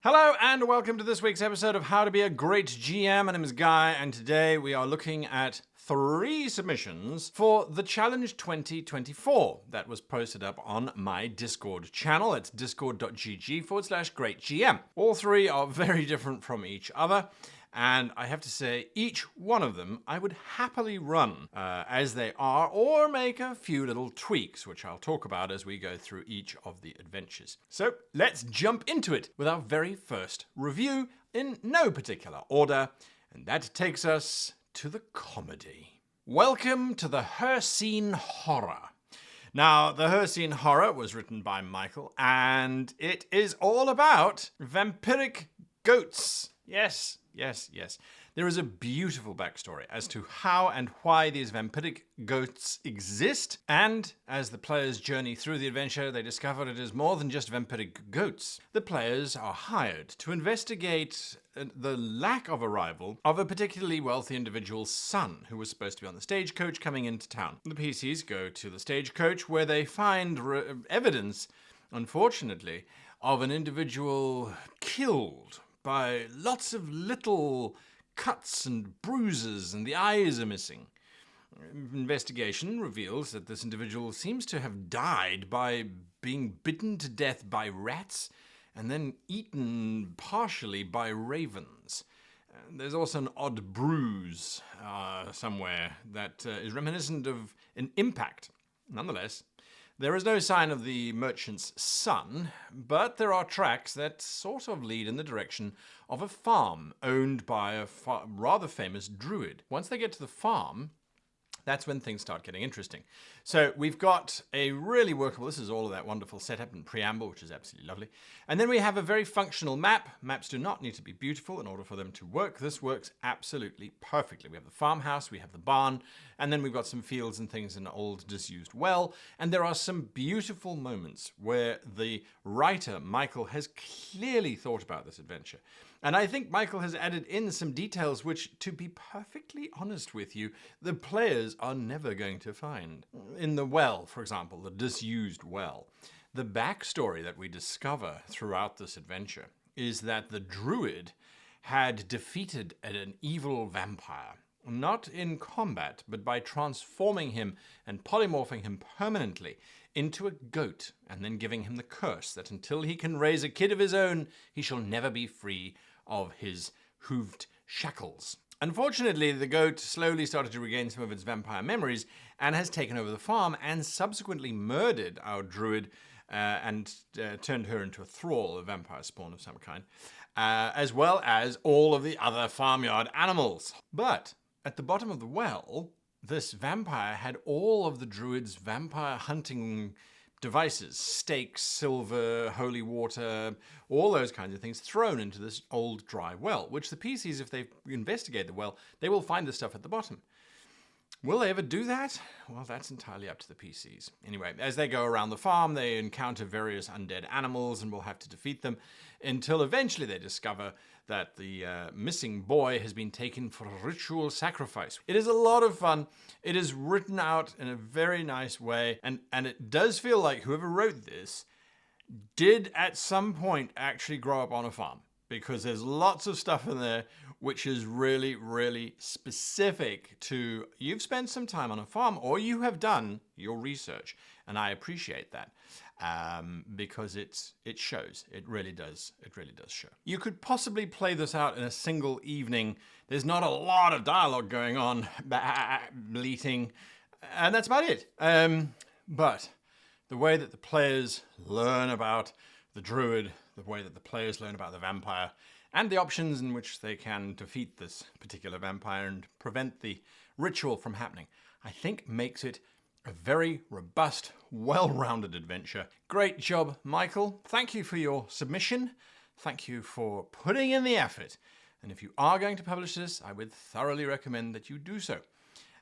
Hello and welcome to this week's episode of How to Be a Great GM. My name is Guy and today we are looking at 3 submissions for the Challenge 2024 that was posted up on my Discord channel. It's discord.gg/greatgm. All 3 are very different from each other. And I have to say, each one of them I would happily run as they are, or make a few little tweaks, which I'll talk about as we go through each of the adventures. So let's jump into it with our very first review in no particular order, and that takes us to the comedy. Welcome to the Heren Horror. Now, the Heren Horror was written by Michael, and it is all about vampiric goats. Yes. There is a beautiful backstory as to how and why these vampiric goats exist, and as the players journey through the adventure, they discover it is more than just vampiric goats. The players are hired to investigate the lack of arrival of a particularly wealthy individual's son, who was supposed to be on the stagecoach coming into town. The PCs go to the stagecoach, where they find evidence, unfortunately, of an individual killed by lots of little cuts and bruises, and the eyes are missing. Investigation reveals that this individual seems to have died by being bitten to death by rats and then eaten partially by ravens. There's also an odd bruise somewhere that is reminiscent of an impact. Nonetheless, there is no sign of the merchant's son, but there are tracks that sort of lead in the direction of a farm owned by a rather famous druid. Once they get to the farm, that's when things start getting interesting. So we've got a really workable, this is all of that wonderful setup and preamble, which is absolutely lovely. And then we have a very functional map. Maps do not need to be beautiful in order for them to work. This works absolutely perfectly. We have the farmhouse, we have the barn, and then we've got some fields and things in an old disused well. And there are some beautiful moments where the writer, Michael, has clearly thought about this adventure. And I think Michael has added in some details which, to be perfectly honest with you, the players are never going to find. In the well, for example, the disused well, the backstory that we discover throughout this adventure is that the druid had defeated an evil vampire, not in combat, but by transforming him and polymorphing him permanently into a goat, and then giving him the curse that until he can raise a kid of his own, he shall never be free of his hooved shackles. Unfortunately, the goat slowly started to regain some of its vampire memories and has taken over the farm and subsequently murdered our druid and turned her into a thrall, a vampire spawn of some kind, as well as all of the other farmyard animals. But at the bottom of the well, this vampire had all of the druid's vampire hunting devices, stakes, silver, holy water, all those kinds of things thrown into this old dry well, which the PCs, if they investigate the well, they will find the stuff at the bottom. Will they ever do that? Well, that's entirely up to the PCs. Anyway, as they go around the farm, they encounter various undead animals and will have to defeat them until eventually they discover that the missing boy has been taken for a ritual sacrifice. It is a lot of fun. It is written out in a very nice way, and it does feel like whoever wrote this did at some point actually grow up on a farm, because there's lots of stuff in there which is really, really specific to you've spent some time on a farm or you have done your research. And I appreciate that because it shows. It really does. It really does show. You could possibly play this out in a single evening. There's not a lot of dialogue going on, bleating, and that's about it. But the way that the players learn about the druid, the way that the players learn about the vampire, and the options in which they can defeat this particular vampire and prevent the ritual from happening, I think makes it a very robust, well-rounded adventure. Great job, Michael. Thank you for your submission. Thank you for putting in the effort. And if you are going to publish this, I would thoroughly recommend that you do so,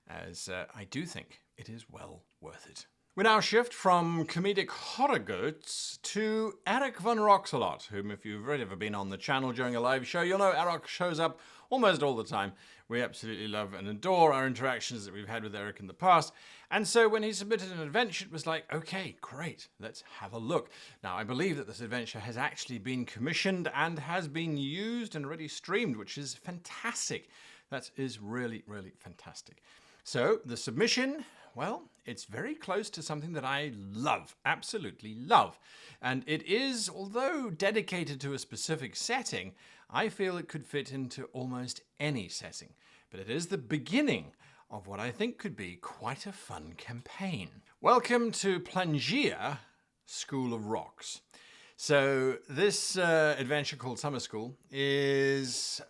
as I do think it is well worth it. We now shift from comedic horror goats to Eric von Roxalot, whom if you've ever been on the channel during a live show, you'll know Eric shows up almost all the time. We absolutely love and adore our interactions that we've had with Eric in the past. And so when he submitted an adventure, it was like, okay, great, let's have a look. Now, I believe that this adventure has actually been commissioned and has been used and already streamed, which is fantastic. That is really, really fantastic. So the submission, well, it's very close to something that I love, absolutely love. And it is, although dedicated to a specific setting, I feel it could fit into almost any setting. But it is the beginning of what I think could be quite a fun campaign. Welcome to Plangia, School of Rocks. So this adventure called Summer School is...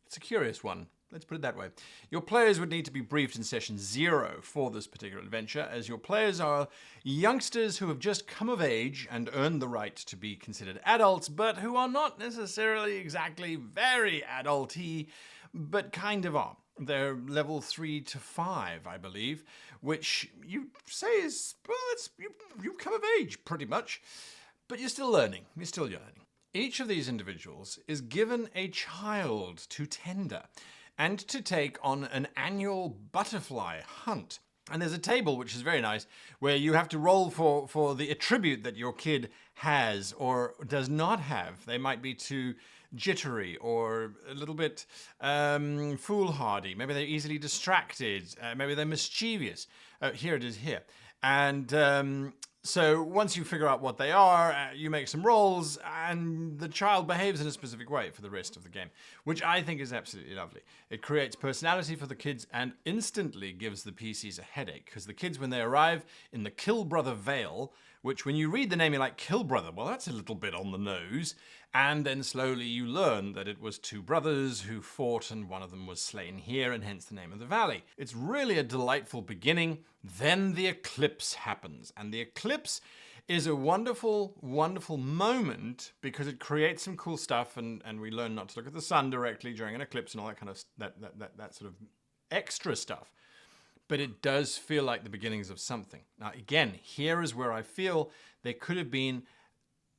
it's a curious one. Let's put it that way. Your players would need to be briefed in session 0 for this particular adventure, as your players are youngsters who have just come of age and earned the right to be considered adults, but who are not necessarily exactly very adult-y, but kind of are. They're level 3 to 5, I believe, which you say is, well, you've come of age, pretty much, but you're still learning. You're still learning. Each of these individuals is given a child to tender and to take on an annual butterfly hunt. And there's a table, which is very nice, where you have to roll for the attribute that your kid has or does not have. They might be too jittery or a little bit foolhardy. Maybe they're easily distracted. Maybe they're mischievous. Here it is here. And so once you figure out what they are, you make some rolls, and the child behaves in a specific way for the rest of the game, which I think is absolutely lovely. It creates personality for the kids and instantly gives the PCs a headache, because the kids, when they arrive in the Kill Brother Vale, which when you read the name, you're like, Kill Brother, well, that's a little bit on the nose. And then slowly you learn that it was two brothers who fought, and one of them was slain here, and hence the name of the valley. It's really a delightful beginning. Then the eclipse happens, and the eclipse is a wonderful, wonderful moment because it creates some cool stuff, and we learn not to look at the sun directly during an eclipse and all that kind of that sort of extra stuff. But it does feel like the beginnings of something. Now, again, here is where I feel there could have been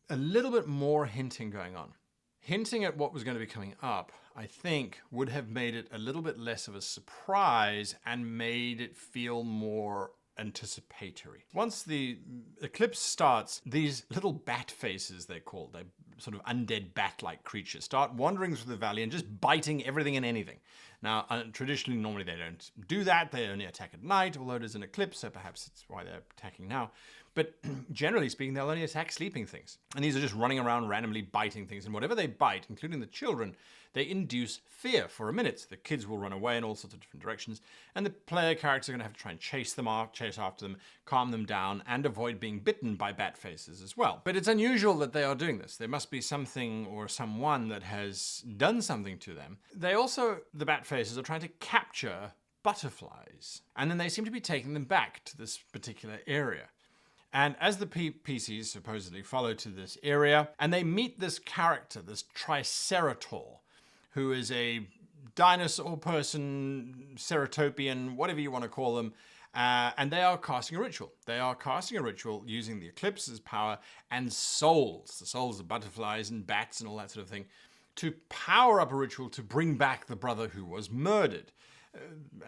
a little bit more hinting going on. Hinting at what was going to be coming up, I think, would have made it a little bit less of a surprise and made it feel more anticipatory. Once the eclipse starts, these little bat faces, they're called, they're sort of undead bat-like creatures, start wandering through the valley and just biting everything and anything. Now, traditionally, normally they don't do that. They only attack at night, although it is an eclipse, so perhaps it's why they're attacking now. But generally speaking, they'll only attack sleeping things. And these are just running around randomly biting things. And whatever they bite, including the children, they induce fear for a minute. The kids will run away in all sorts of different directions. And the player characters are going to have to try and chase after them, calm them down, and avoid being bitten by bat faces as well. But it's unusual that they are doing this. There must be something or someone that has done something to them. They also, the bat faces, are trying to capture butterflies. And then they seem to be taking them back to this particular area. And as the PCs supposedly follow to this area, and they meet this character, this Tricerator, who is a dinosaur person, Ceratopian, whatever you want to call them, and they are casting a ritual. They are casting a ritual using the eclipse's power and souls, the souls of butterflies and bats and all that sort of thing, to power up a ritual to bring back the brother who was murdered.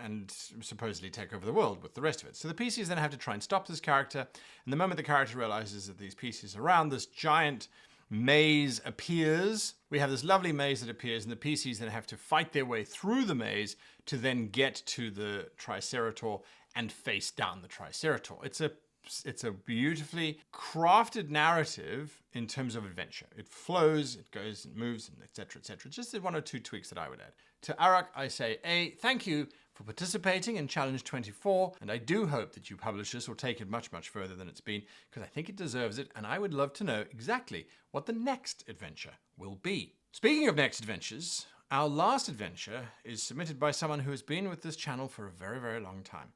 And supposedly take over the world with the rest of it. So the PCs then have to try and stop this character, and the moment the character realizes that these PCs are around, this giant maze appears. We have this lovely maze that appears, and the PCs then have to fight their way through the maze to then get to the Tricerator and face down the Tricerator. It's a beautifully crafted narrative in terms of adventure. It flows, it goes, it moves, and etc., etc. Just one or two tweaks that I would add. To Arak, I say, thank you for participating in Challenge 24, and I do hope that you publishers will take it much, much further than it's been, because I think it deserves it, and I would love to know exactly what the next adventure will be. Speaking of next adventures, our last adventure is submitted by someone who has been with this channel for a very, very long time,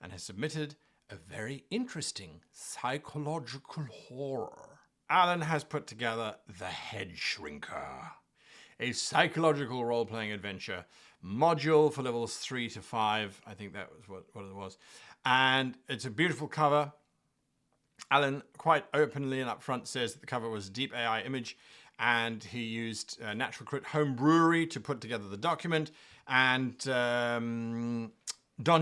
and has submitted a very interesting psychological horror. Alan has put together the Hedge Shrinker, a psychological role-playing adventure module for levels 3 to 5. I think that was what it was. And it's a beautiful cover. Alan quite openly and upfront says that the cover was a deep AI image, and he used Natural Crit Home Brewery to put together the document, and Don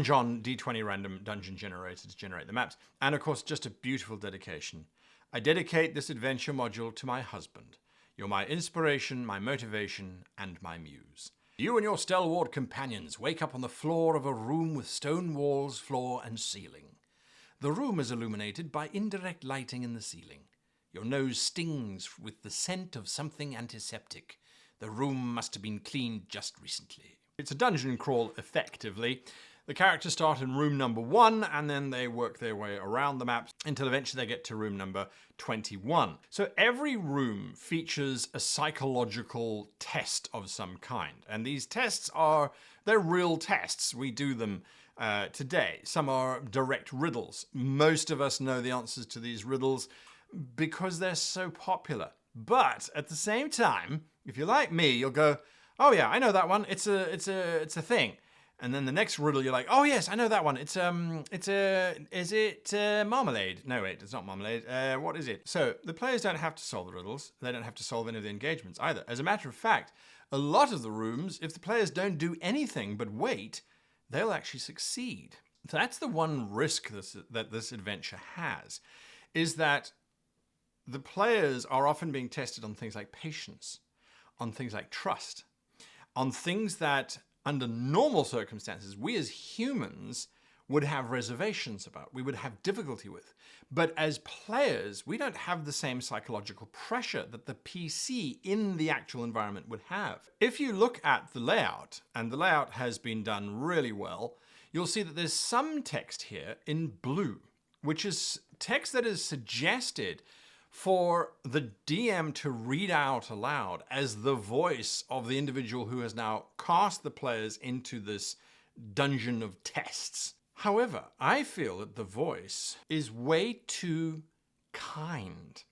John D20 random dungeon generator to generate the maps. And of course, just a beautiful dedication. I dedicate this adventure module to my husband. You're my inspiration, my motivation, and my muse. You and your stalwart companions wake up on the floor of a room with stone walls, floor, and ceiling. The room is illuminated by indirect lighting in the ceiling. Your nose stings with the scent of something antiseptic. The room must have been cleaned just recently. It's a dungeon crawl, effectively. The characters start in room number 1, and then they work their way around the maps until eventually they get to room number 21. So every room features a psychological test of some kind. And these tests they're real tests. We do them today. Some are direct riddles. Most of us know the answers to these riddles because they're so popular. But at the same time, if you're like me, you'll go, oh yeah, I know that one. It's a thing. And then the next riddle, you're like, oh yes, I know that one. Is it marmalade? No, wait, it's not marmalade. What is it? So the players don't have to solve the riddles. They don't have to solve any of the engagements either. As a matter of fact, a lot of the rooms, if the players don't do anything but wait, they'll actually succeed. So that's the one risk that this adventure has, is that the players are often being tested on things like patience, on things like trust, on things that under normal circumstances, we as humans would have reservations about, we would have difficulty with. But as players, we don't have the same psychological pressure that the PC in the actual environment would have. If you look at the layout, and the layout has been done really well, you'll see that there's some text here in blue, which is text that is suggested for the DM to read out aloud as the voice of the individual who has now cast the players into this dungeon of tests. However, I feel that the voice is way too kind.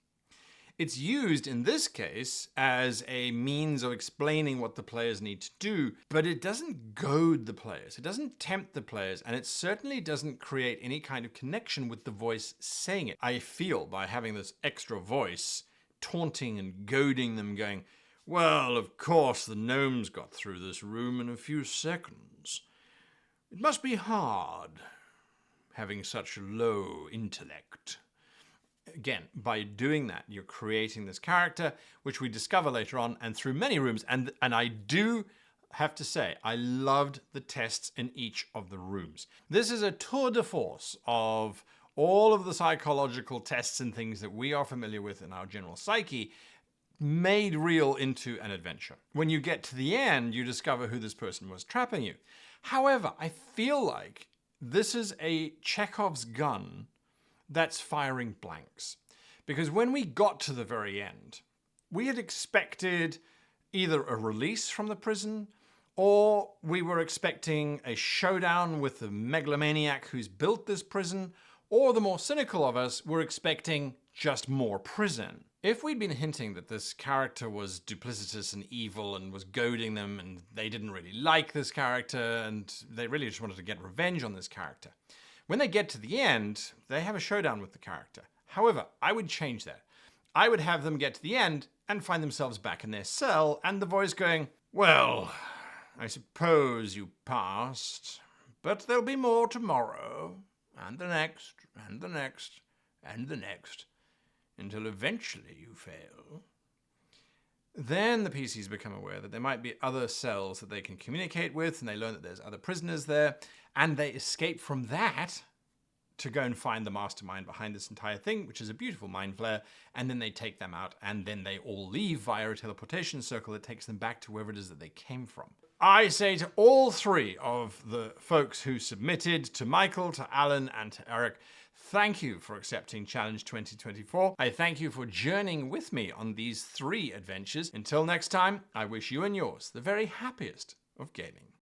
It's used in this case as a means of explaining what the players need to do, but it doesn't goad the players, it doesn't tempt the players, and it certainly doesn't create any kind of connection with the voice saying it. I feel by having this extra voice taunting and goading them, going, well, of course the gnomes got through this room in a few seconds. It must be hard having such low intellect. Again, by doing that, you're creating this character, which we discover later on and through many rooms. And I do have to say, I loved the tests in each of the rooms. This is a tour de force of all of the psychological tests and things that we are familiar with in our general psyche, made real into an adventure. When you get to the end, you discover who this person was trapping you. However, I feel like this is a Chekhov's gun that's firing blanks. Because when we got to the very end, we had expected either a release from the prison, or we were expecting a showdown with the megalomaniac who's built this prison, or the more cynical of us were expecting just more prison. If we'd been hinting that this character was duplicitous and evil and was goading them, and they didn't really like this character, and they really just wanted to get revenge on this character, when they get to the end, they have a showdown with the character. However, I would change that. I would have them get to the end and find themselves back in their cell, and the voice going, well, I suppose you passed, but there'll be more tomorrow, and the next, and the next, and the next, until eventually you fail. Then the PCs become aware that there might be other cells that they can communicate with, and they learn that there's other prisoners there, and they escape from that to go and find the mastermind behind this entire thing, which is a beautiful mind flare, and then they take them out, and then they all leave via a teleportation circle that takes them back to wherever it is that they came from. I say to all three of the folks who submitted, to Michael, to Alan, and to Eric, thank you for accepting Challenge 2024. I thank you for journeying with me on these 3 adventures. Until next time, I wish you and yours the very happiest of gaming.